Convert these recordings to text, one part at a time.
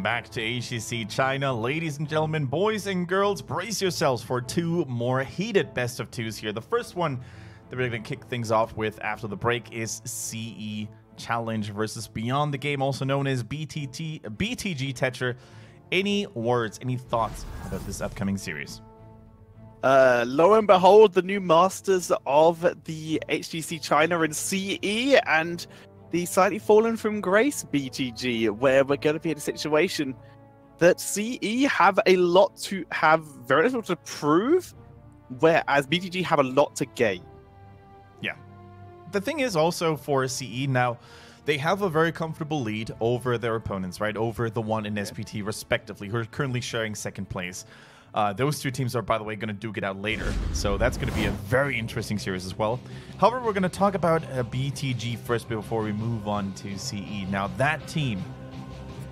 back to HGC China. Ladies and gentlemen, boys and girls, brace yourselves for two more heated best of twos here. The first one that we're going to kick things off with after the break is CE Challenge versus Beyond the Game, also known as BTG Tetcher. Any words, any thoughts about this upcoming series? Lo and behold, the new masters of the HGC China and CE, and the slightly fallen from grace BTG, where we're going to be in a situation that CE have very little to prove, whereas BTG have a lot to gain. Yeah. The thing is also for CE now, they have a very comfortable lead over their opponents, right? Over the one and SPT respectively, who are currently sharing second place. Those two teams are, by the way, going to duke it out later. So that's going to be a very interesting series as well. However, we're going to talk about BTG first before we move on to CE. Now, that team,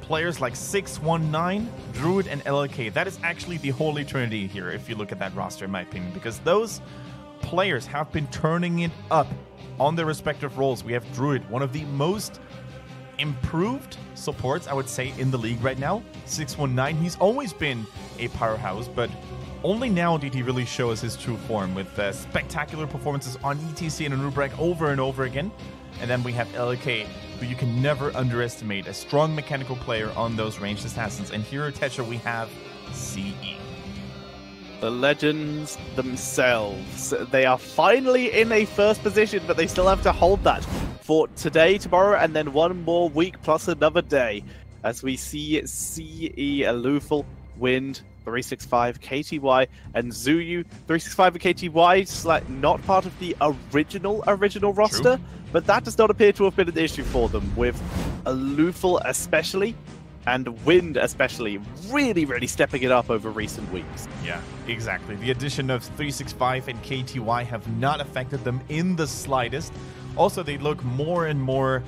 players like 619, Druid, and LLK, that is actually the holy trinity here, if you look at that roster, in my opinion, because those players have been turning it up on their respective roles. We have Druid, one of the most improved supports, I would say, in the league right now. 619, he's always been a powerhouse, but only now did he really show us his true form with spectacular performances on ETC and on Rubrek over and over again. And then we have LK, who you can never underestimate, a strong mechanical player on those ranged assassins. And here at Tetcher we have CE. The legends themselves. They are finally in a first position, but they still have to hold that for today, tomorrow, and then one more week plus another day. As we see CE, Alufal, Wind, 365, KTY, and Zuyu. 365 and KTY, not part of the original roster, but that does not appear to have been an issue for them, with Alufal especially, and Wind especially, really stepping it up over recent weeks. Yeah, exactly. The addition of 365 and KTY have not affected them in the slightest. Also, they look more and more,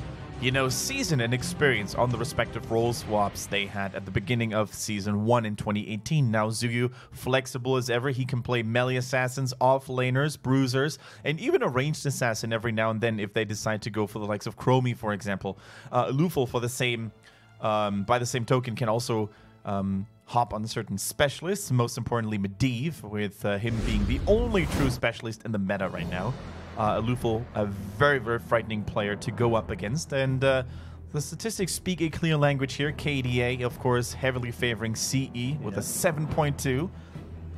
seasoned and experienced on the respective role swaps they had at the beginning of Season 1 in 2018. Now, Zuyu, flexible as ever, he can play melee assassins, off-laners, bruisers, and even a ranged assassin every now and then if they decide to go for the likes of Chromie, for example. Lufal, for the same... by the same token, can also hop on certain specialists, most importantly Medivh, with him being the only true specialist in the meta right now. Lufal, a very frightening player to go up against, and the statistics speak a clear language here. KDA, of course, heavily favoring CE with a 7.2.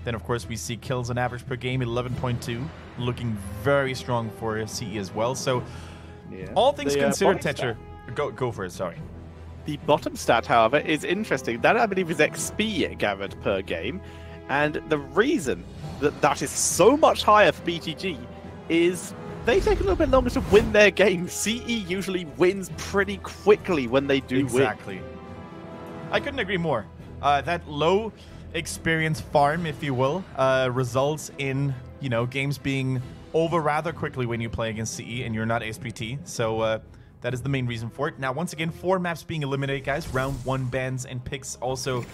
Then, of course, we see kills on average per game, 11.2, looking very strong for CE as well. So, all things considered, Tetcher, go for it, sorry. The bottom stat, however, is interesting. That, I believe, is XP gathered per game. And the reason that is so much higher for BTG is they take a little bit longer to win their games. CE usually wins pretty quickly when they do win. Exactly. I couldn't agree more. That low experience farm, if you will, results in, games being over rather quickly when you play against CE and you're not SPT. So, that is the main reason for it. Now, once again, 4 maps being eliminated, guys. Round 1 bans and picks also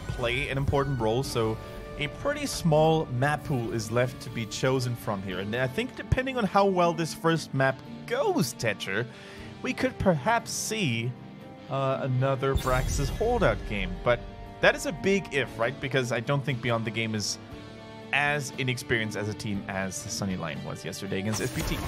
play an important role. So a pretty small map pool is left to be chosen from here. And I think depending on how well this first map goes, Tetcher, we could perhaps see another Brax's holdout game. But that is a big if, right? Because I don't think Beyond the Game is as inexperienced as a team as Sunny Lion was yesterday against SPT.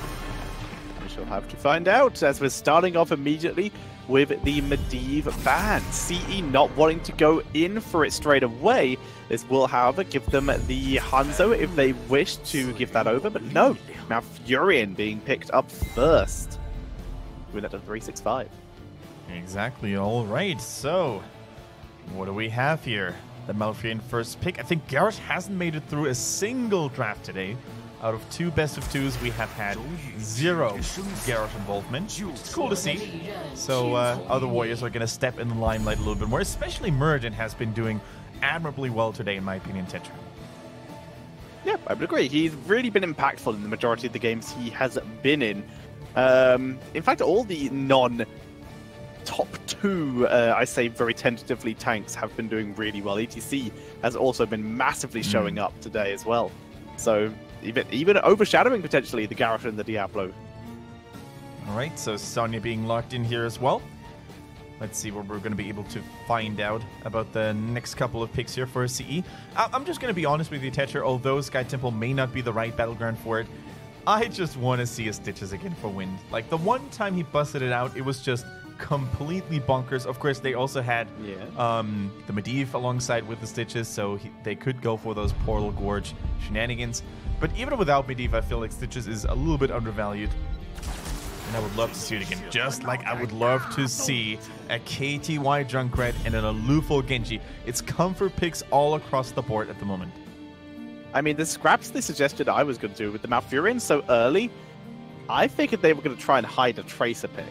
We'll have to find out, as we're starting off immediately with the Medivh ban. CE not wanting to go in for it straight away. This will, however, give them the Hanzo if they wish to give that over, but no. Now Furion being picked up first. With that to 365. Exactly, alright. So, what do we have here? The Malfurion first pick. I think Garrosh hasn't made it through a single draft today. Out of 2 best of 2s, we have had 0 Garrosh involvement. It's cool to see. So other warriors are going to step in the limelight a little bit more, especially Muradin has been doing admirably well today, in my opinion, Tetcher. Yeah, I would agree. He's really been impactful in the majority of the games he has been in. In fact, all the non-top 2, I say very tentatively, tanks have been doing really well. ETC has also been massively showing up today as well. So... Even overshadowing potentially the Garrosh and the Diablo. Alright, so Sonya being locked in here as well. Let's see what we're going to be able to find out about the next couple of picks here for CE. I'm just going to be honest with you, Tetcher. Although Sky Temple may not be the right battleground for it, I just want to see a Stitches again for Wind. Like, the one time he busted it out, it was just completely bonkers. Of course, they also had the Medivh alongside with the Stitches, so they could go for those Portal Gorge shenanigans. But even without Medivh, I feel like Stitches is a little bit undervalued. And I would love to see it again. Just like I would love to see a KTY Junkrat and an Alufo Genji. It's comfort picks all across the board at the moment. I mean, the scraps they suggested I was going to do with the Malfurion so early, I figured they were going to try and hide a Tracer pick.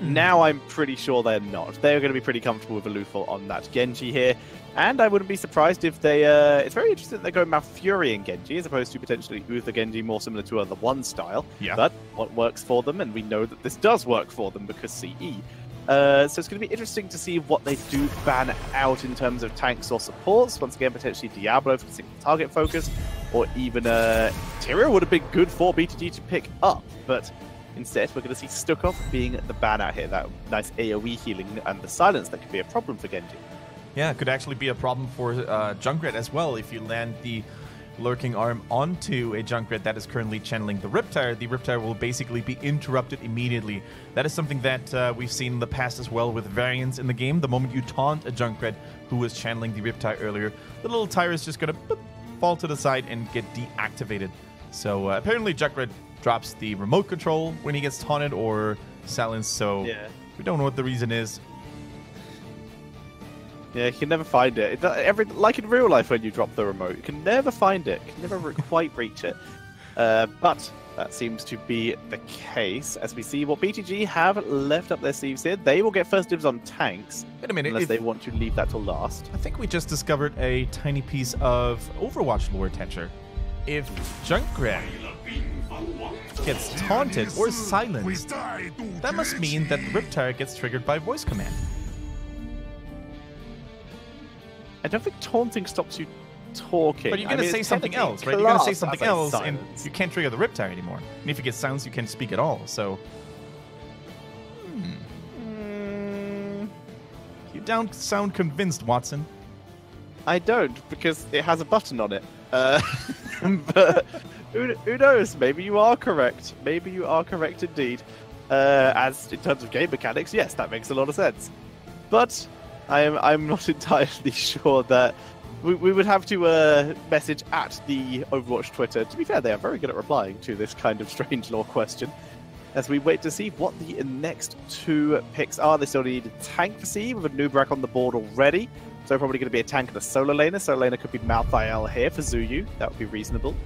Now I'm pretty sure they're not. They're going to be pretty comfortable with Alufo on that Genji here. And I wouldn't be surprised if they... it's very interesting that they're going Malfurion Genji as opposed to potentially Uther Genji, more similar to the one style. Yeah. But what works for them, and we know that this does work for them because CE. So it's going to be interesting to see what they do ban out in terms of tanks or supports. Once again, potentially Diablo for single target focus, or even Tyrael would have been good for BTG to pick up. But instead, we're going to see Stukov being the ban out here. That nice AoE healing and the silence that could be a problem for Genji. Yeah, it could actually be a problem for Junkrat as well. If you land the Lurking Arm onto a Junkrat that is currently channeling the Riptire will basically be interrupted immediately. That is something that we've seen in the past as well with variants in the game. The moment you taunt a Junkrat who was channeling the Riptire earlier, the little Tyre is just going to fall to the side and get deactivated. So apparently Junkrat drops the remote control when he gets taunted or silenced, so we don't know what the reason is. Yeah, you can never find it. Like in real life when you drop the remote, you can never find it. You can never quite reach it. But that seems to be the case. As we see what BTG have left up their sleeves here, they will get first dibs on tanks. Wait a minute. Unless they want to leave that till last. I think we just discovered a tiny piece of Overwatch lore, Tetcher. If Junkrat gets taunted or silenced, that must mean that Riptire gets triggered by voice command. I don't think taunting stops you talking. But you're going to say something else, right? You're going to say something else, and you can't trigger the Riptire anymore. And if you get silenced, you can't speak at all, so... You don't sound convinced, Watson. I don't, because it has a button on it. But who knows? Maybe you are correct. Maybe you are correct indeed. As in terms of game mechanics, yes, that makes a lot of sense. But I'm not entirely sure that we would have to message at the Overwatch Twitter. To be fair, they are very good at replying to this kind of strange lore question. As we wait to see what the next two picks are. They still need a tank for C with a Nubrak on the board already. So probably going to be a tank and a solo laner. Solo laner could be Malthael here for Zuyu. That would be reasonable.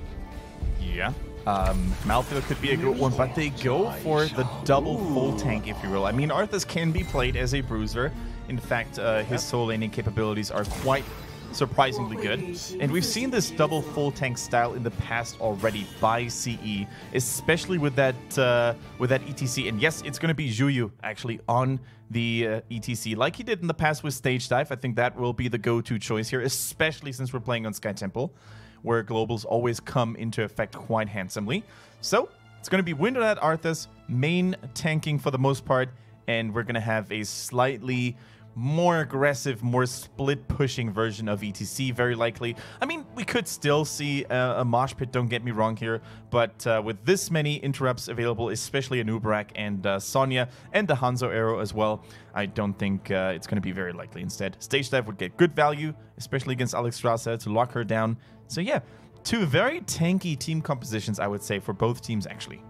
Yeah. Malthael could be a good one, but they go for the double full tank, if you will. I mean, Arthas can be played as a bruiser. In fact, his solo laning capabilities are quite surprisingly good. And we've seen this double full tank style in the past already by CE, especially with that ETC. And yes, it's going to be Zuyu actually on the ETC, like he did in the past with Stage Dive. I think that will be the go-to choice here, especially since we're playing on Sky Temple, where globals always come into effect quite handsomely. So it's going to be Wind on that Arthas, main tanking for the most part, and we're going to have a slightly more aggressive, more split-pushing version of ETC, very likely. I mean, we could still see a mosh pit, don't get me wrong here, but with this many interrupts available, especially a Nubrak and Sonya, and the Hanzo Arrow as well, I don't think it's going to be very likely instead. Stage Dive would get good value, especially against Alexstrasza, to lock her down. So yeah, two very tanky team compositions, I would say, for both teams, actually.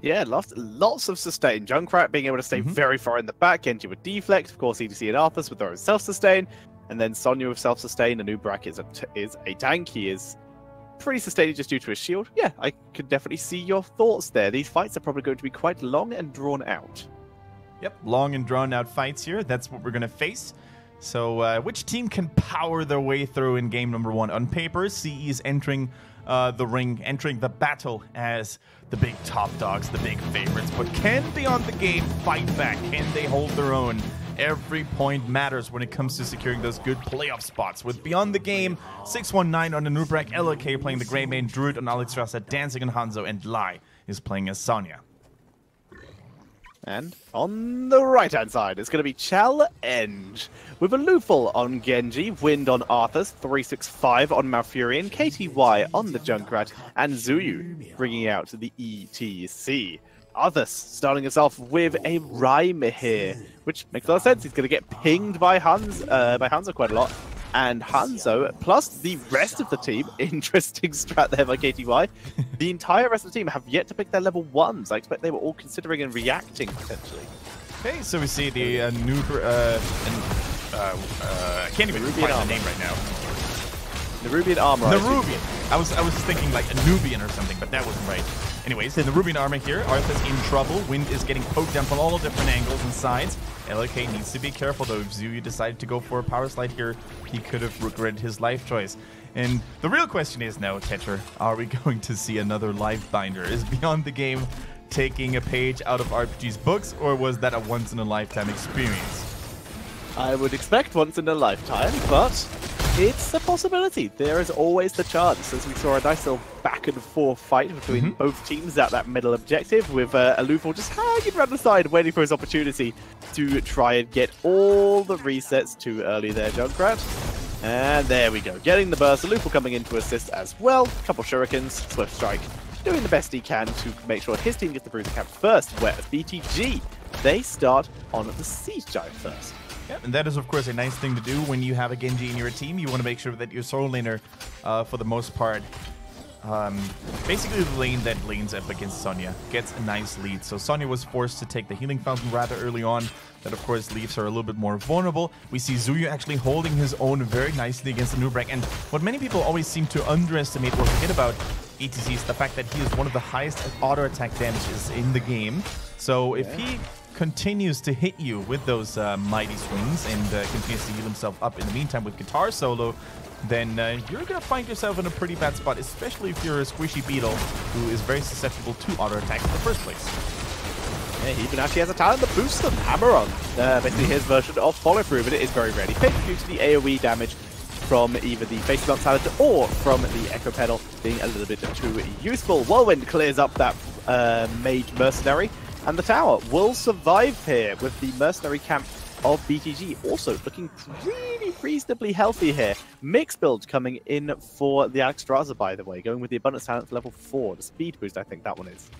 Yeah, lots of sustain. Junkrat being able to stay very far in the back. Genji with deflect. Of course, EDC and Arthas with their own self-sustain. And then Sonya with self-sustain. And Nubrak is a tank. He is pretty sustained just due to his shield. Yeah, I could definitely see your thoughts there. These fights are probably going to be quite long and drawn out. Yep, long and drawn out fights here. That's what we're going to face. So which team can power their way through in game number 1? On paper, CE is entering the ring, entering the battle as the big top dogs, the big favorites. But can Beyond the Game fight back? Can they hold their own? Every point matters when it comes to securing those good playoff spots. With Beyond the Game, 619 on the Nubrak, LK playing the Greymane, Druid on Alexstrasza, Dancing on Hanzo, and Lai is playing as Sonya. And on the right-hand side, it's going to be Challenge with a Luful on Genji, Wind on Arthas, 365 on Malfurion, KTY on the Junkrat, and Zuyu bringing out the ETC. Arthas starting us off with a Rhyme here, which makes a lot of sense. He's going to get pinged by Hanzo quite a lot. And Hanzo, plus the rest of the team, interesting strat there by KTY, the entire rest of the team have yet to pick their level 1s. I expect they were all considering and reacting, potentially. Okay, so we see the new... I can't even find the name right now. Nerubian armor. Nerubian. I was thinking like a Nubian or something, but that wasn't right. Anyways, the Nerubian armor here. Arthur's in trouble. Wind is getting poked down from all different angles and sides. LOK needs to be careful though. If Zuyu decided to go for a power slide here, he could have regretted his life choice. And the real question is now, Tetra, are we going to see another life binder? Is Beyond the Game taking a page out of RPG's books, or was that a once-in-a-lifetime experience? I would expect once in a lifetime, but it's a possibility. There is always the chance, as we saw a nice little back-and-forth fight between both teams at that middle objective, with Luful just hanging around the side, waiting for his opportunity to try and get all the resets too early there, Junkrat. And there we go, getting the burst. Luful coming in to assist as well. Couple shurikens, Swift Strike, doing the best he can to make sure his team gets the bruiser camp first, whereas BTG, they start on the Siege Giant first. Yeah, and that is, of course, a nice thing to do when you have a Genji in your team. You want to make sure that your solo laner, for the most part, basically the lane that lanes up against Sonya gets a nice lead. So Sonya was forced to take the healing fountain rather early on. That, of course, leaves her a little bit more vulnerable. We see Zuyu actually holding his own very nicely against the Nubrak. And what many people always seem to underestimate or forget about ETC is the fact that he is one of the highest auto attack damages in the game. So if he continues to hit you with those mighty swings and continues to heal himself up in the meantime with guitar solo, then you're going to find yourself in a pretty bad spot, especially if you're a squishy beetle who is very susceptible to auto attacks in the first place. Yeah, he even actually has a talent that boosts them. Hammer on. Basically his version of follow through, but it is very rarely picked due to the AoE damage from either the face blunt talent or from the echo pedal being a little bit too useful. Whirlwind clears up that mage mercenary, and the tower will survive here with the mercenary camp of BTG also looking really reasonably healthy here. Mixed build coming in for the Alexstrasza, by the way, going with the Abundance Talent for level 4. The speed boost, I think that one is.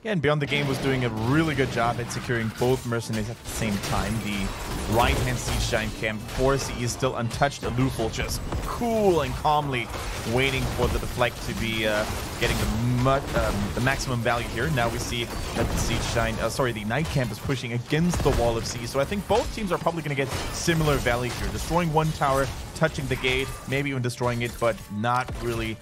Yeah, and Beyond the Game was doing a really good job at securing both mercenaries at the same time. The right-hand Siege Giant camp, 4 CE is still untouched. Luful just cool and calmly waiting for the deflect to be getting the maximum value here. Now we see that the Siege Giant, the Knight camp is pushing against the wall of CE. So I think both teams are probably going to get similar value here. Destroying one tower, touching the gate, maybe even destroying it, but not really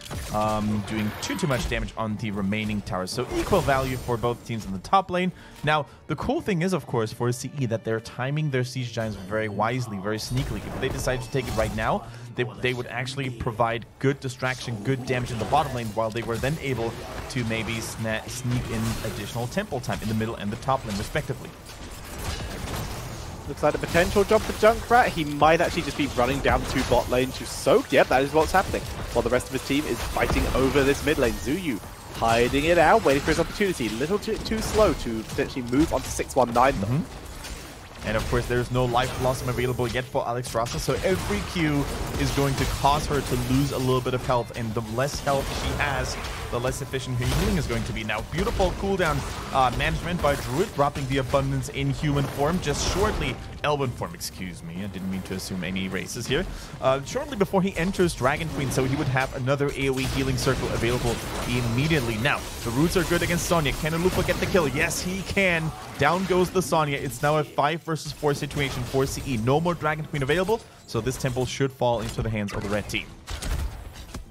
doing too much damage on the remaining towers. So equal value for both teams in the top lane. Now, the cool thing is, of course, for CE that they're timing their Siege Giants very wisely, very sneakily. If they decide to take it right now, they would actually provide good distraction, good damage in the bottom lane, while they were then able to maybe sneak in additional temple time in the middle and the top lane, respectively. Looks like a potential job for Junkrat. He might actually just be running down to bot lane to soak. Yep, that is what's happening. While the rest of his team is fighting over this mid lane. Zuyu hiding it out, waiting for his opportunity. A little too slow to potentially move onto 619 though. And of course, there's no life blossom available yet for Alexstrasza, so every Q is going to cause her to lose a little bit of health, and the less health she has, the less efficient her healing is going to be. Now, beautiful cooldown management by Druid, dropping the Abundance in human form just shortly. Elven form, excuse me. I didn't mean to assume any races here. Shortly before he enters Dragon Queen, so he would have another AoE healing circle available immediately. Now, the roots are good against Sonya. Can Lupa get the kill? Yes, he can. Down goes the Sonya. It's now a 5 versus 4 situation for CE. No more Dragon Queen available, so this temple should fall into the hands of the red team.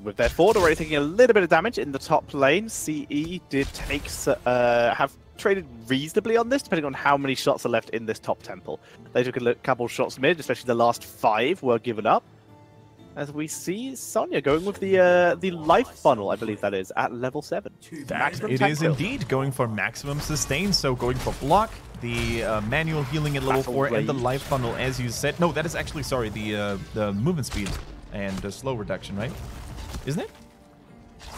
With their Ford already taking a little bit of damage in the top lane, CE did take have traded reasonably on this, depending on how many shots are left in this top temple. They took a couple shots mid, especially the last 5 were given up. As we see Sonya going with the life funnel, I believe that is, at level 7. It is indeed going for maximum sustain, so going for block, the manual healing at level 4, and the life funnel, as you said. No, that is actually, sorry, the movement speed and the slow reduction, right? Isn't it?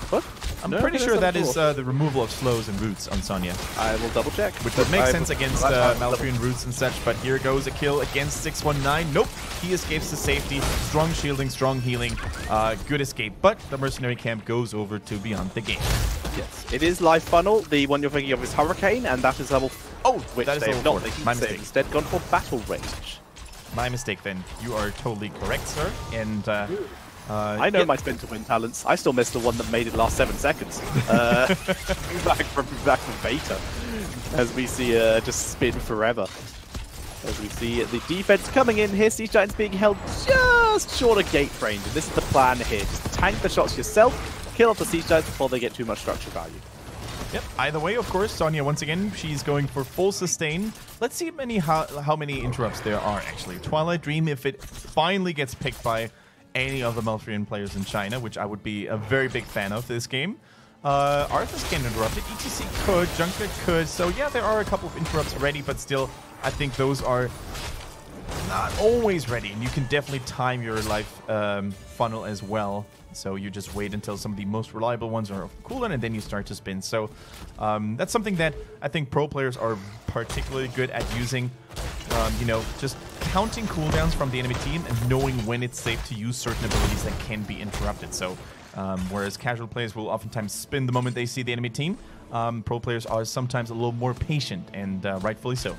What? I'm pretty sure that is the removal of slows and roots on Sonya. I will double check. Which would make sense against Malfurion roots and such, but here goes a kill against 619. Nope, he escapes to safety. Strong shielding, strong healing, good escape, but the mercenary camp goes over to Beyond the Game. Yes, it is Life Funnel. The one you're thinking of is Hurricane, and that is level... which that is they have not. My mistake. Instead gone for Battle Range. My mistake then. You are totally correct, sir, and... I know my spin to win talents. I still missed the one that made it last 7 seconds. back from beta. As we see just spin forever. As we see the defense coming in here, Siege Giants being held just short of gate range. And this is the plan here. Just tank the shots yourself, kill off the Siege Giants before they get too much structure value. Yep. Either way, of course, Sonya once again, she's going for full sustain. Let's see how many interrupts there are actually. Twilight Dream, if it finally gets picked by any of the Malfurion players in China, which I would be a very big fan of this game. Arthas can interrupt it, ETC could, Junkrat could, so yeah, there are a couple of interrupts ready, but still, I think those are not always ready, and you can definitely time your life funnel as well. So you just wait until some of the most reliable ones are cooldown, and then you start to spin. So that's something that I think pro players are particularly good at using. You know, just counting cooldowns from the enemy team and knowing when it's safe to use certain abilities that can be interrupted. So whereas casual players will oftentimes spin the moment they see the enemy team, pro players are sometimes a little more patient, and rightfully so.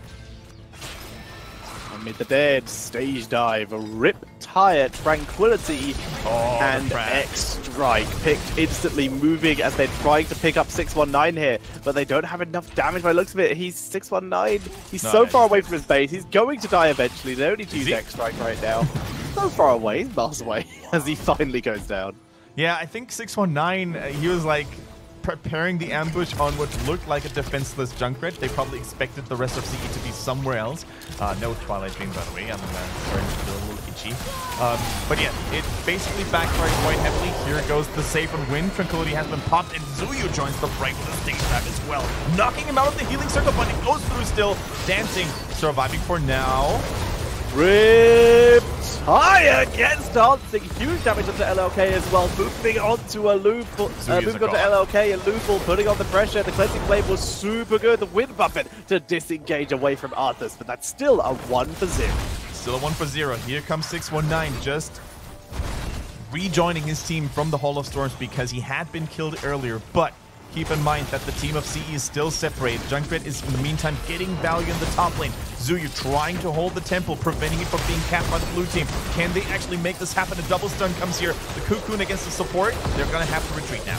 Amid the dead, stage dive, rip tire, tranquility, and X-Strike picked instantly, moving as they're trying to pick up 619 here, but they don't have enough damage by the looks of it. He's 619, he's so far away from his base, he's going to die eventually. They don't need to use X-Strike right now. So far away, he's miles away, as he finally goes down. Yeah, I think 619, he was like preparing the ambush on what looked like a defenseless Junkrat. They probably expected the rest of CE to be somewhere else. No Twilight Dream, by the way. I'm starting to feel a little itchy. But yeah, it basically backfired quite heavily. Here goes the save and win. Tranquility has been popped, and Zuyu joins the fight with a stage trap as well. Knocking him out of the healing circle, but it goes through still. Dancing, surviving for now. Rip Tire gets dancing. Huge damage onto LLK as well. Moving onto a loop. Moving onto LLK and Loophole putting on the pressure. The cleansing flame was super good. The wind buffet to disengage away from Arthas, but that's still a 1-for-0. Still a 1-for-0. Here comes 619 just rejoining his team from the Hall of Storms because he had been killed earlier, but keep in mind that the team of CE is still separated. Junkrat is, in the meantime, getting value in the top lane. Zuyu trying to hold the temple, preventing it from being capped by the blue team. Can they actually make this happen? A double stun comes here. The Cocoon against the support. They're going to have to retreat now.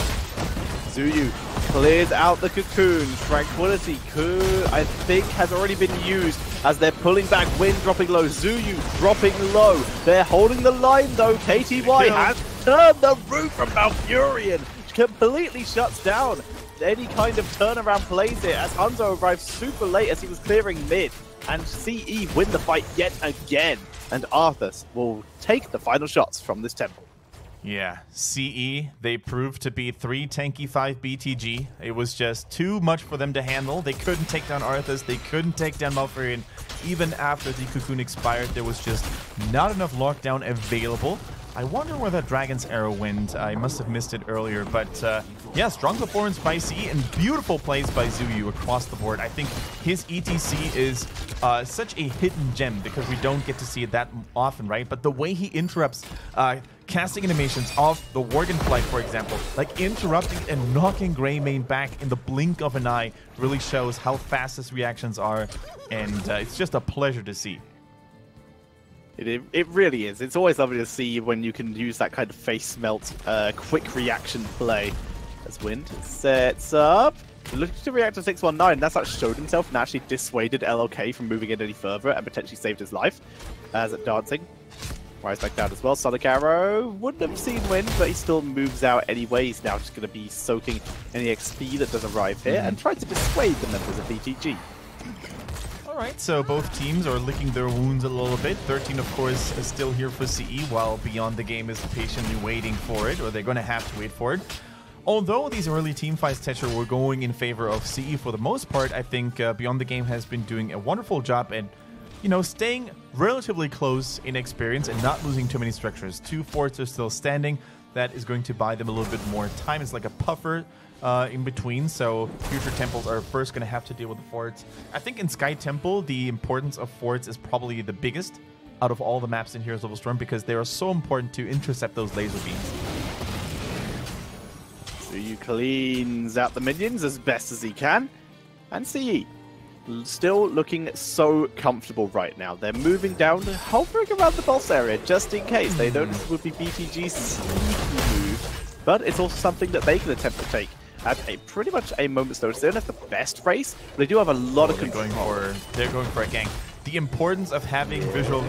Zuyu clears out the Cocoon. Tranquility could, I think, has already been used as they're pulling back. Wind dropping low. Zuyu dropping low. They're holding the line, though. KTY has turned the roof from Malfurion. Completely shuts down any kind of turnaround plays here as Hanzo arrives super late as he was clearing mid, and CE win the fight yet again, and Arthas will take the final shots from this temple. Yeah, CE, they proved to be 3 tanky 5 BTG. It was just too much for them to handle. They couldn't take down Arthas, they couldn't take down Malfurion. Even after the Cocoon expired, there was just not enough lockdown available. I wonder where that Dragon's Arrow went. I must have missed it earlier, but yeah, strong performance by CE and beautiful plays by Zuyu across the board. I think his ETC is such a hidden gem because we don't get to see it that often, right? But the way he interrupts casting animations of the Worgen Flight, for example, like interrupting and knocking Greymane back in the blink of an eye really shows how fast his reactions are, and it's just a pleasure to see. It really is. It's always lovely to see when you can use that kind of face melt, quick reaction play. As Wind sets up, looking to react to 619. That's actually showed himself and actually dissuaded LLK from moving in any further and potentially saved his life. As at dancing, rise back down as well. Sonic Arrow wouldn't have seen Wind, but he still moves out anyway. He's now just going to be soaking any XP that does arrive here and try to dissuade the members of BTG. Alright, so both teams are licking their wounds a little bit. 13, of course, is still here for CE, while Beyond the Game is patiently waiting for it, or they're going to have to wait for it. Although these early team fights, Tetcher, were going in favor of CE for the most part, I think Beyond the Game has been doing a wonderful job at, you know, staying relatively close in experience and not losing too many structures. 2 forts are still standing. that is going to buy them a little bit more time. It's like a puffer in between, so future temples are first going to have to deal with the forts. I think in Sky Temple, the importance of forts is probably the biggest out of all the maps in Heroes of the Storm, because they are so important to intercept those laser beams. Zuyu cleans out the minions as best as he can, and CE still looking so comfortable right now. They're moving down, hovering around the boss area just in case. They know this would be BTG's sneaky move, but it's also something that they can attempt to take at pretty much a moment's notice. They don't have the best race, but they do have a lot of control. They're going for a gank. The importance of having visual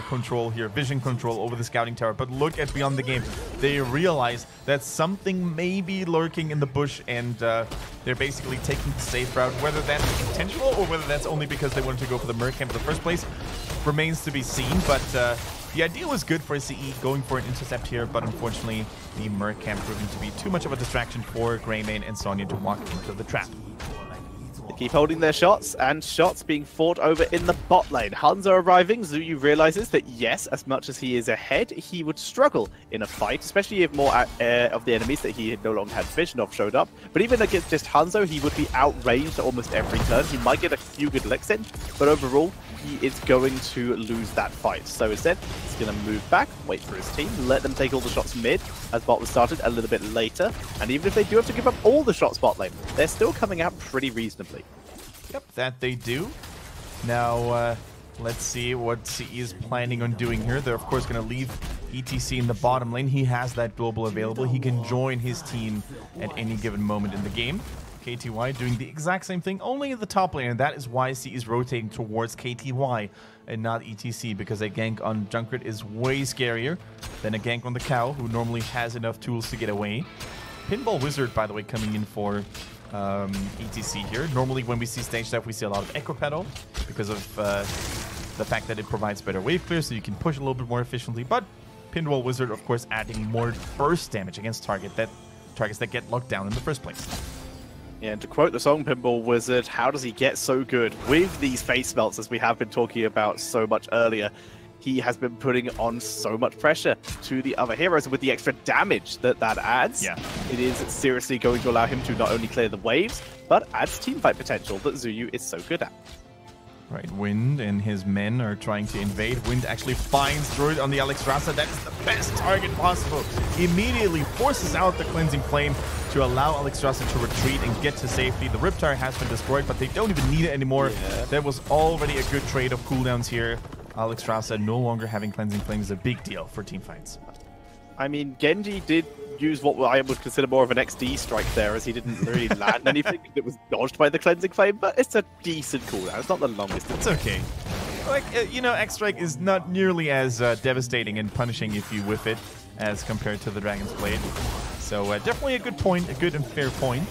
control here, vision control over the scouting tower. But look at Beyond the Game. They realize that something may be lurking in the bush, and they're basically taking the safe route. Whether that's intentional or whether that's only because they wanted to go for the Merc camp in the first place remains to be seen. But the idea was good for CE going for an intercept here, but unfortunately the Merc camp proving to be too much of a distraction for Greymane and Sonya to walk into the trap. They keep holding their shots, and shots being fought over in the bot lane. Hanzo arriving, Zuyu realizes that yes, as much as he is ahead, he would struggle in a fight, especially if more of the enemies that he no longer had vision of showed up. But even against just Hanzo, he would be outranged almost every turn. He might get a few good licks in, but overall, he is going to lose that fight. So instead, he's going to move back, wait for his team, let them take all the shots mid, as bot was started a little bit later. And even if they do have to give up all the shots bot lane, they're still coming out pretty reasonably. Yep, that they do. Now, let's see what CE is planning on doing here. They're, of course, going to leave ETC in the bottom lane. He has that global available. He can join his team at any given moment in the game. KTY doing the exact same thing, only in the top lane, and that is why CE is rotating towards KTY and not ETC, because a gank on Junkrat is way scarier than a gank on the cow, who normally has enough tools to get away. Pinball Wizard, by the way, coming in for ETC here. Normally when we see stage dive, we see a lot of Echo Pedal because of the fact that it provides better wave clear, so you can push a little bit more efficiently. But Pinball Wizard, of course, adding more burst damage against targets that get locked down in the first place. Yeah, and to quote the song Pinball Wizard, how does he get so good with these face melts, as we have been talking about so much earlier? He has been putting on so much pressure to the other heroes, and with the extra damage that adds, it is seriously going to allow him to not only clear the waves, but adds teamfight potential that Zuyu is so good at. Right, Wind and his men are trying to invade. Wind actually finds Druid on the Alexstrasza. That is the best target possible. Immediately forces out the Cleansing Flame to allow Alexstrasza to retreat and get to safety. The Riptire has been destroyed, but they don't even need it anymore. Yeah. That was already a good trade of cooldowns here. Alexstrasza no longer having Cleansing Flame is a big deal for teamfights. I mean, Genji did use what I would consider more of an XD strike there, as he didn't really land anything. It was dodged by the Cleansing Flame, but it's a decent cooldown. It's not the longest. It's okay. Like, you know, X-Strike is not nearly as devastating and punishing if you whiff it as compared to the Dragon's Blade. So definitely a good point, a good and fair point.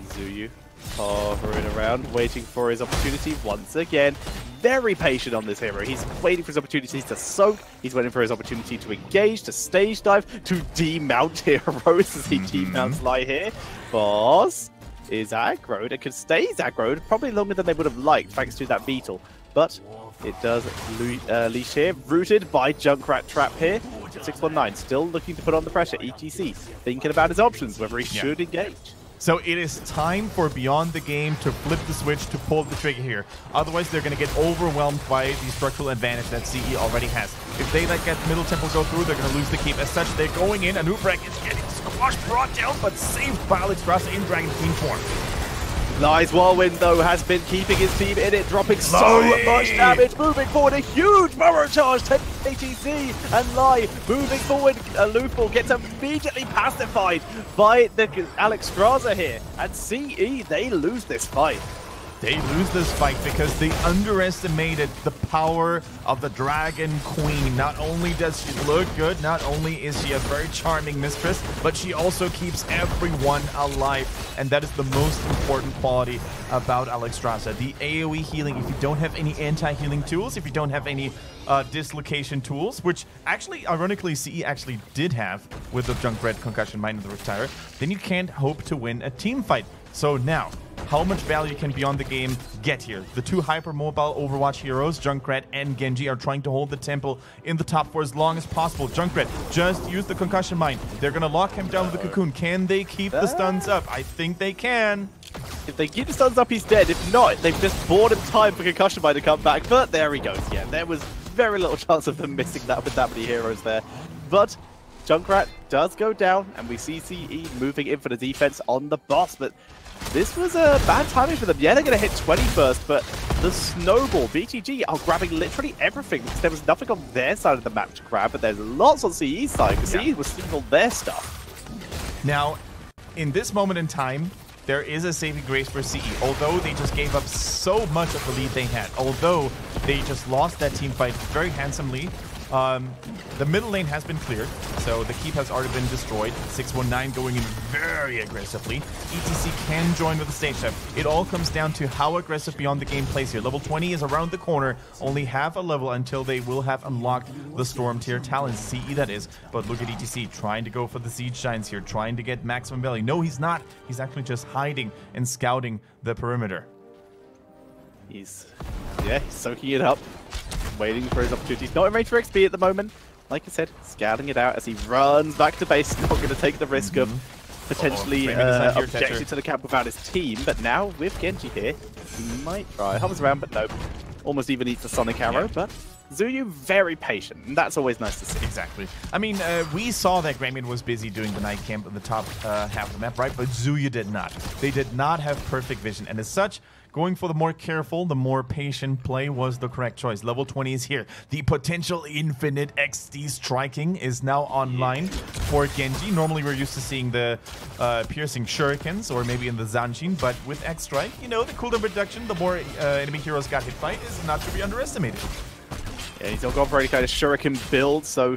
Zuyu hovering around, waiting for his opportunity once again. Very patient on this hero. He's waiting for his opportunities to soak. He's waiting for his opportunity to engage, to stage dive, to demount heroes as he demounts Lai here. Boss is aggroed. It could stay aggroed probably longer than they would have liked, thanks to that beetle. But it does leash here, rooted by Junkrat Trap here. 619 still looking to put on the pressure. ETC thinking about his options, whether he should engage. So it is time for Beyond the Game to flip the switch, to pull the trigger here. Otherwise, they're going to get overwhelmed by the structural advantage that CE already has. If they let Middle Temple go through, they're going to lose the keep. As such, they're going in. Anubrek is getting squashed, brought down, but saved by Alexstrasza in Dragon Queen form. Lies Whirlwind, though, has been keeping his team in it, dropping so much damage, moving forward, a huge burrow charge to ATC, and Lai moving forward, Luful gets immediately pacified by the Alexstrasza here, and CE, they lose this fight. They lose this fight because they underestimated the power of the Dragon Queen. Not only does she look good, not only is she a very charming mistress, but she also keeps everyone alive. And that is the most important quality about Alexstrasza. The AoE healing, if you don't have any anti-healing tools, if you don't have any dislocation tools, which actually, ironically, CE actually did have with the Junkrat Concussion Mind of the Riptire, then you can't hope to win a team fight. So now, how much value can Beyond the Game get here. The two hyper-mobile Overwatch heroes, Junkrat and Genji, are trying to hold the temple in the top for as long as possible. Junkrat just used the concussion mine. They're going to lock him down with the cocoon. Can they keep the stuns up? I think they can. If they keep the stuns up, he's dead. If not, they've just bought him time for concussion mine to come back. But there he goes. Yeah, there was very little chance of them missing that with that many heroes there. But Junkrat does go down, and we see CE moving in for the defense on the boss. But this was a bad timing for them. Yeah, they're going to hit 20 first, but the snowball, BTG are grabbing literally everything because there was nothing on their side of the map to grab, but there's lots on CE's side because CE was stealing all their stuff. Now, in this moment in time, there is a saving grace for CE, although they just gave up so much of the lead they had. Although they just lost that team fight very handsomely. The middle lane has been cleared, so the keep has already been destroyed. 619 going in very aggressively. ETC can join with the stage step. It all comes down to how aggressive Beyond the Game plays here. Level 20 is around the corner, only half a level until they will have unlocked the Storm tier talents, CE that is. But look at ETC trying to go for the Siege Giants here, trying to get maximum value. No, he's not. He's actually just hiding and scouting the perimeter. He's soaking it up, waiting for his opportunities. Not in range for XP at the moment. Like I said, scouting it out as he runs back to base. Not going to take the risk of potentially objecting to the camp without his team. But now with Genji here, he might try. Hovers around, but no. Almost even eats the Sonic Arrow, but Zuyu very patient, and that's always nice to see. Exactly. I mean, we saw that Gramian was busy doing the night camp at the top half of the map, right? But Zuyu did not. They did not have perfect vision, and as such, going for the more careful, the more patient play was the correct choice. Level 20 is here. The potential infinite XD striking is now online for Genji. Normally we're used to seeing the piercing shurikens or maybe in the Zanshin, but with X Strike, you know, the cooldown reduction, the more enemy heroes got hit by, is not to be underestimated. Yeah, he's not gone for any kind of shuriken build, so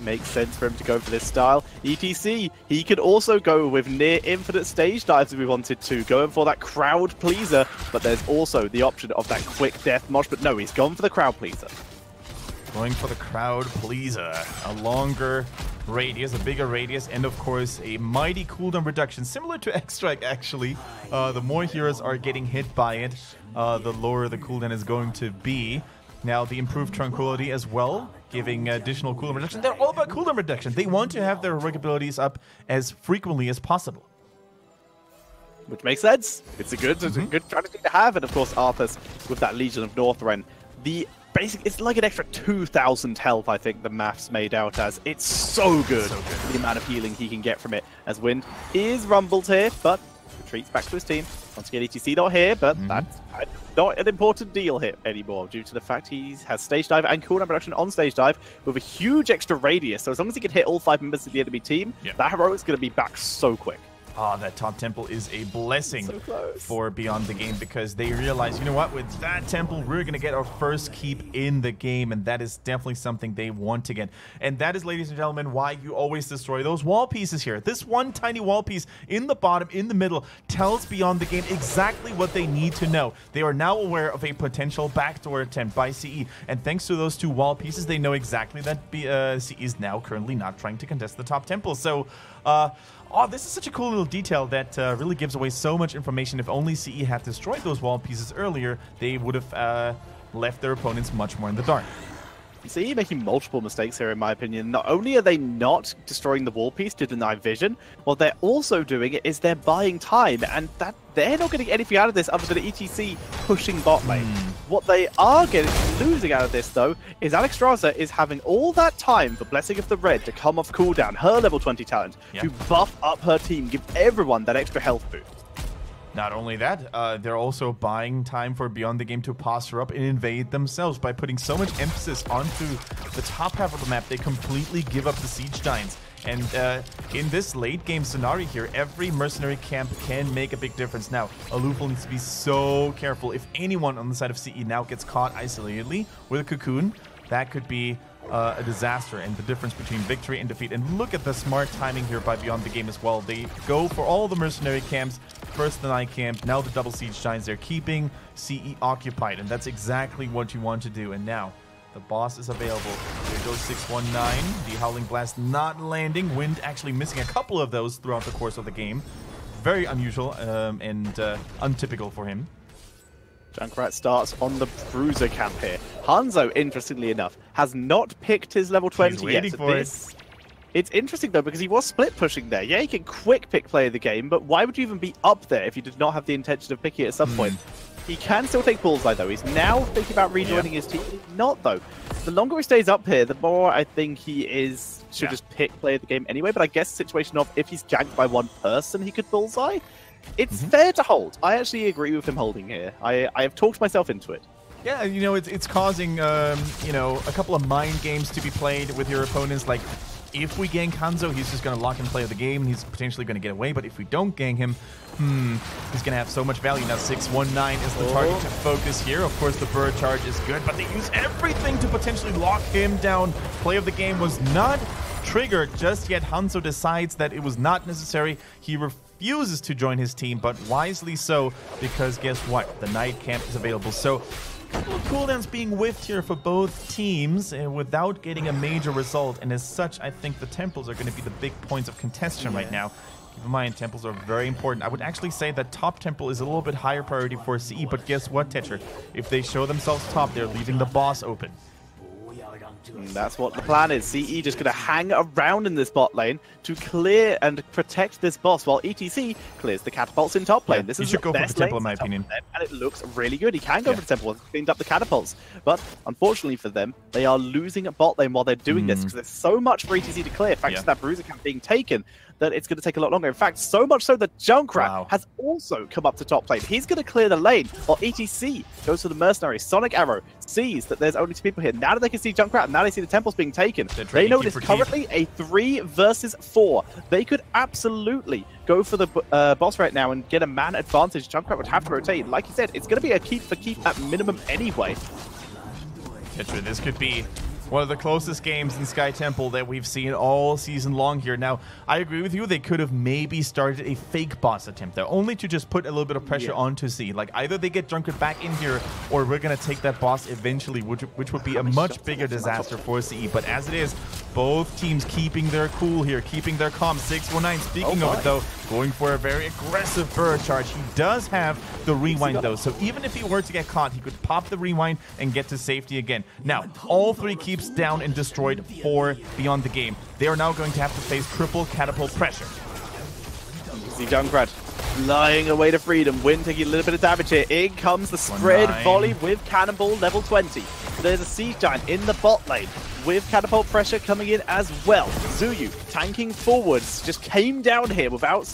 makes sense for him to go for this style. ETC, he could also go with near infinite stage dives if we wanted to, going for that crowd pleaser, but there's also the option of that quick death mosh, but no, he's gone for the crowd pleaser. Going for the crowd pleaser. A longer radius, a bigger radius, and of course a mighty cooldown reduction, similar to X-Strike actually. The more heroes are getting hit by it, the lower the cooldown is going to be. Now the improved tranquility as well, giving additional cooldown reduction. They're all about cooldown reduction. They want to have their heroic abilities up as frequently as possible. Which makes sense. It's a good strategy to have. And of course Arthas with that Legion of Northrend. It's like an extra 2,000 health, I think the math's made out as. It's so good, the amount of healing he can get from it. As Wind is rumbled here, but retreats back to his team. Once again, ETC not here, but that's not an important deal here anymore due to the fact he has stage dive and cooldown reduction on stage dive with a huge extra radius. So as long as he can hit all 5 members of the enemy team, that heroic's going to be back so quick. Ah, that top temple is a blessing for Beyond the Game because they realize, you know what, with that temple, we're going to get our first keep in the game, and that is definitely something they want to get. And that is, ladies and gentlemen, why you always destroy those wall pieces here. This one tiny wall piece in the bottom, in the middle, tells Beyond the Game exactly what they need to know. They are now aware of a potential backdoor attempt by CE, and thanks to those two wall pieces, they know exactly that CE is now currently not trying to contest the top temple. So, oh, this is such a cool little detail that really gives away so much information. If only CE had destroyed those wall pieces earlier, they would have left their opponents much more in the dark. CE making multiple mistakes here, in my opinion. Not only are they not destroying the wall piece to deny vision, what they're also doing is they're buying time, and that they're not getting anything out of this other than ETC pushing bot lane. What they are losing out of this, though, is Alexstrasza is having all that time for Blessing of the Red to come off cooldown, her level 20 talent, to buff up her team, give everyone that extra health boost. Not only that, they're also buying time for Beyond the Game to posture up and invade themselves by putting so much emphasis onto the top half of the map. They completely give up the Siege Giants. And in this late game scenario here, every mercenary camp can make a big difference. Now, Aloof will need to be so careful. If anyone on the side of CE now gets caught isolatedly with a cocoon, that could be a disaster and the difference between victory and defeat. And look at the smart timing here by Beyond the Game as well. They go for all the mercenary camps, first the night camp, now the double Siege Giants. They're keeping CE occupied, and that's exactly what you want to do. And now the boss is available. There goes 619. The Howling Blast not landing. Wind actually missing a couple of those throughout the course of the game. very unusual and untypical for him. Junkrat starts on the bruiser camp here. Hanzo, interestingly enough, has not picked his level 20 He's yet. waiting for it. It's interesting though because he was split pushing there. Yeah, he can quick pick play of the game, but why would you even be up there if you did not have the intention of picking it at some point? He can still take bullseye though. He's now thinking about rejoining his team. He's not though. The longer he stays up here, the more I think he should just pick play of the game anyway. But I guess the situation of if he's janked by one person, he could bullseye. It's fair to hold. I actually agree with him holding here. I have talked myself into it. Yeah, you know, it's causing, you know, a couple of mind games to be played with your opponents. Like, if we gank Hanzo, he's just going to lock and play the game, and he's potentially going to get away. But if we don't gank him, he's going to have so much value. Now, 619 is the target to focus here. Of course, the bird charge is good, but they use everything to potentially lock him down. Play of the game was not triggered just yet. Hanzo decides that it was not necessary. He refuses to join his team, but wisely so, because guess what? The night camp is available. So a couple of cooldowns being whiffed here for both teams without getting a major result, and as such, I think the temples are going to be the big points of contention right now. Keep in mind, temples are very important. I would actually say that top temple is a little bit higher priority for CE, but guess what, Tetcher? If they show themselves top, they're leaving the boss open. That's what the plan is. CE just going to hang around in this bot lane to clear and protect this boss, while ETC clears the catapults in top lane. Yeah, this he is should go for the temple, in my lane opinion. and it looks really good. He can go for the temple once he's cleaned up the catapults. But unfortunately for them, they are losing at bot lane while they're doing this, because there's so much for ETC to clear, thanks to that bruiser camp being taken, that it's going to take a lot longer. In fact, so much so that Junkrat has also come up to top lane. He's going to clear the lane, while ETC goes for the mercenary. Sonic Arrow sees that there's only 2 people here. Now that they can see Junkrat, now they see the temples being taken, they know it's currently a 3 versus 4. They could absolutely go for the boss right now and get a man advantage. Junkrat would have to rotate. Like you said, it's going to be a keep for keep at minimum anyway. Tetra, this could be one of the closest games in Sky Temple that we've seen all season long here. Now, I agree with you. They could have maybe started a fake boss attempt there, only to just put a little bit of pressure onto C. Like, either they get Junkrat back in here, or we're going to take that boss eventually, which would be a much bigger disaster for CE. But as it is, both teams keeping their cool here, keeping their calm. 619, speaking of it, though, going for a very aggressive bird charge. He does have the rewind, though, so even if he were to get caught, he could pop the rewind and get to safety again. Now, all 3 keeps down and destroyed for Beyond the Game. They are now going to have to face triple catapult pressure. See Junkrat flying away to freedom. Win taking a little bit of damage here. In comes the spread volley with Cannonball level 20. There's a Siege Giant in the bot lane with catapult pressure coming in as well. Zuyu tanking forwards, just came down here without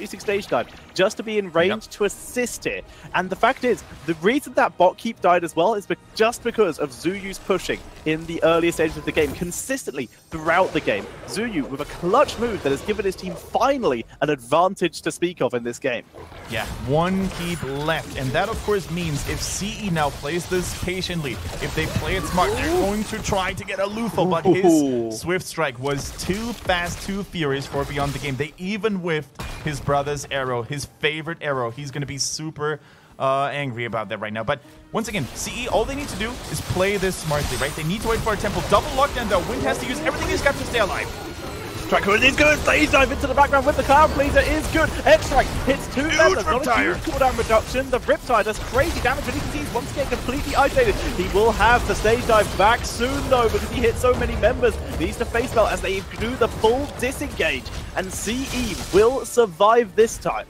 using stage dive, just to be in range to assist here. And the fact is, the reason that bot keep died as well is just because of Zuyu's pushing in the earlier stages of the game, consistently throughout the game. Zuyu with a clutch move that has given his team finally an advantage to speak of in this game. Yeah, 1 keep left, and that of course means if CE now plays this patiently, if they play it smart, they're going to try to get a Lufo, but his Swift Strike was too fast, too furious for Beyond the Game. They even whiffed his brother's arrow, his favorite arrow. He's going to be super angry about that right now. But once again, CE, all they need to do is play this smartly, right? They need to wait for a temple. Double lockdown, though. Wind has to use everything he's got to stay alive. Strike is good. Stage dive into the background with the Cloud Pleaser is good. X-Strike hits 2 members. Not a huge cooldown reduction. The Riptide does crazy damage, but he can see he's once again completely isolated. He will have the stage dive back soon, though, because he hit so many members. Needs to face melt as they do the full disengage. And CE will survive this time.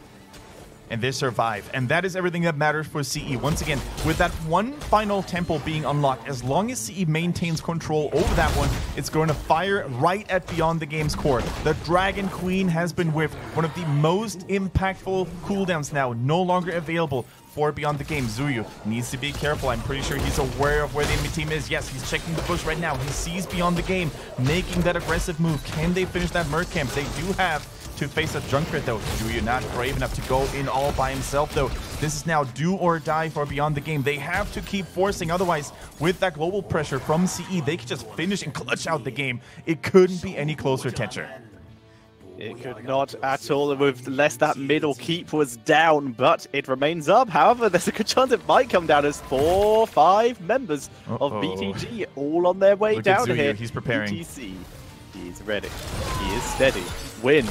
And they survive, and that is everything that matters for CE. Once again, with that 1 final temple being unlocked, as long as CE maintains control over that one, it's going to fire right at Beyond the Game's core. The Dragon Queen has been whiffed, one of the most impactful cooldowns now, no longer available for Beyond the Game. Zuyu needs to be careful. I'm pretty sure he's aware of where the enemy team is. Yes, he's checking the bush right now. He sees Beyond the Game making that aggressive move. Can they finish that Merc camp? They do have to face a Junkrat, though. Zuyu not brave enough to go in all by himself, though. This is now do or die for Beyond the Game. They have to keep forcing, otherwise, with that global pressure from CE, they could just finish and clutch out the game. It couldn't be any closer, Tetcher. It could not at all, with less that middle keep was down, but it remains up. However, there's a good chance it might come down as 4-5 members of BTG all on their way down here. He's preparing. BTC, he's ready. He is steady. Win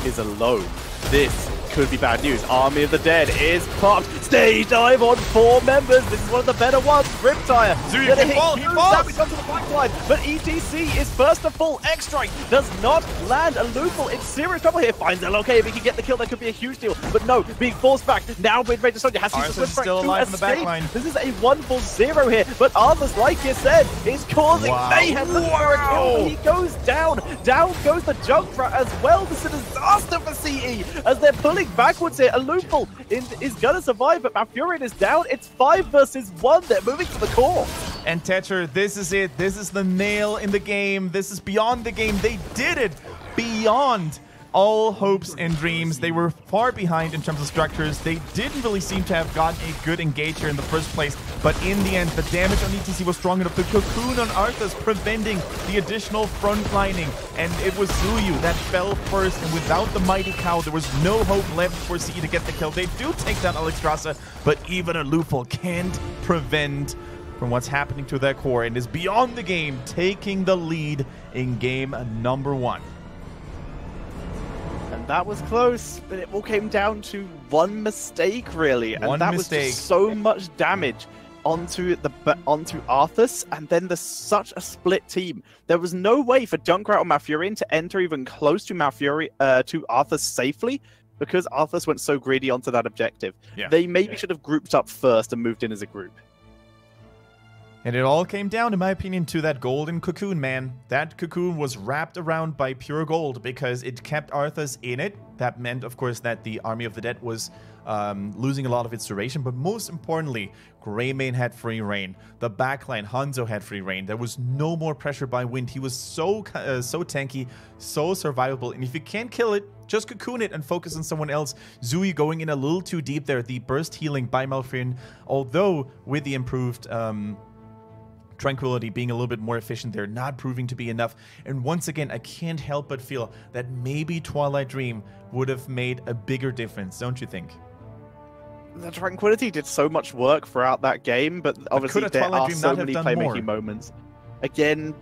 is alone. This could be bad news. Army of the Dead is popped. Stage dive on 4 members. This is one of the better ones. Riptire. Zuyu can fall. He falls. Damage onto the backline, but HGC is first to fall. X-Strike does not land. A Lethal in serious trouble here. Finds LOK. If he can get the kill, that could be a huge deal. But no, being forced back. Now mid-range Sonya has to use the switch still alive in the back line. This is a 1-0 here, but Arthur's, like you said, is causing mayhem. Looking for a kill. He goes down. Down goes the Junkrat as well. This is a disaster for CE as they're pulling backwards here. A Lethal is going to survive, but Malfurion is down. It's 5 versus 1. They're moving to the core. And Tetcher, this is it. This is the nail in the game. This is beyond the game. They did it beyond all hopes and dreams. They were far behind in terms of structures. They didn't really seem to have gotten a good engage here in the first place, but in the end, the damage on ETC was strong enough. The cocoon on Arthas preventing the additional front lining, and it was Zuyu that fell first, and without the Mighty Cow, there was no hope left for CE to get the kill. They do take down Alexstrasza, but even a Lufel can't prevent from what's happening to their core, and is beyond the game, taking the lead in game number 1. And that was close, but it all came down to one mistake, really. And that was just so much damage onto Arthas, and then there's such a split team. There was no way for Junkrat or Malfurion to enter even close to Arthas safely, because Arthas went so greedy onto that objective. Yeah. They maybe should have grouped up first and moved in as a group. And it all came down, in my opinion, to that golden cocoon, man. That cocoon was wrapped around by pure gold because it kept Arthas in it. That meant, of course, that the Army of the Dead was losing a lot of its duration. But most importantly, Greymane had free reign. The backline, Hanzo, had free reign. There was no more pressure by Wind. He was so tanky, so survivable. And if you can't kill it, just cocoon it and focus on someone else. Zui going in a little too deep there. The burst healing by Malfurion, although with the improved Tranquility being a little bit more efficient there, not proving to be enough. And once again, I can't help but feel that maybe Twilight Dream would have made a bigger difference, don't you think? The Tranquility did so much work throughout that game, but obviously there are so many playmaking moments. Again,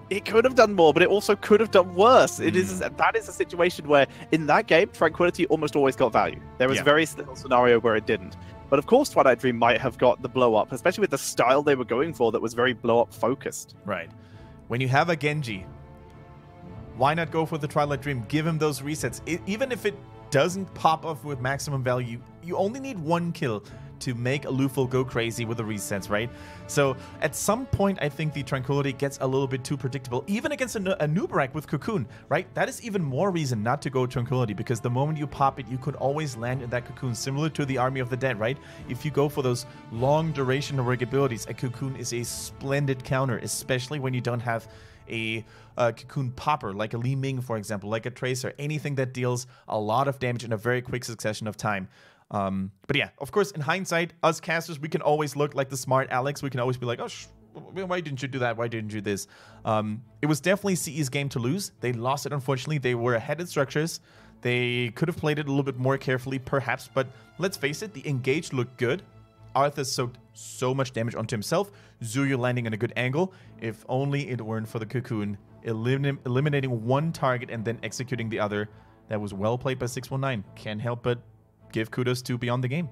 it could have done more, but it also could have done worse. That is a situation where, in that game, Tranquility almost always got value. There was very little scenario where it didn't. But of course, Twilight Dream might have got the blow-up, especially with the style they were going for that was very blow-up focused. Right. When you have a Genji, why not go for the Twilight Dream? Give him those resets. Even if it doesn't pop off with maximum value, you only need 1 kill to make a Lufel go crazy with the resets, right? So at some point, I think the Tranquility gets a little bit too predictable, even against a Nubarak with Cocoon, right? That is even more reason not to go Tranquility, because the moment you pop it, you could always land in that Cocoon, similar to the Army of the Dead, right? If you go for those long duration heroic abilities, a Cocoon is a splendid counter, especially when you don't have a Cocoon popper, like a Li Ming, for example, like a Tracer, anything that deals a lot of damage in a very quick succession of time. But yeah, of course, in hindsight, us casters, we can always look like the smart Alex. We can always be like, oh, why didn't you do that? Why didn't you do this? It was definitely CE's game to lose. They lost it, unfortunately. They were ahead in structures. They could have played it a little bit more carefully, perhaps. But let's face it, the engage looked good. Arthas soaked so much damage onto himself. Zuyu landing in a good angle. If only it weren't for the Cocoon eliminating one target and then executing the other. That was well played by 619. Can't help but give kudos to Beyond the Game.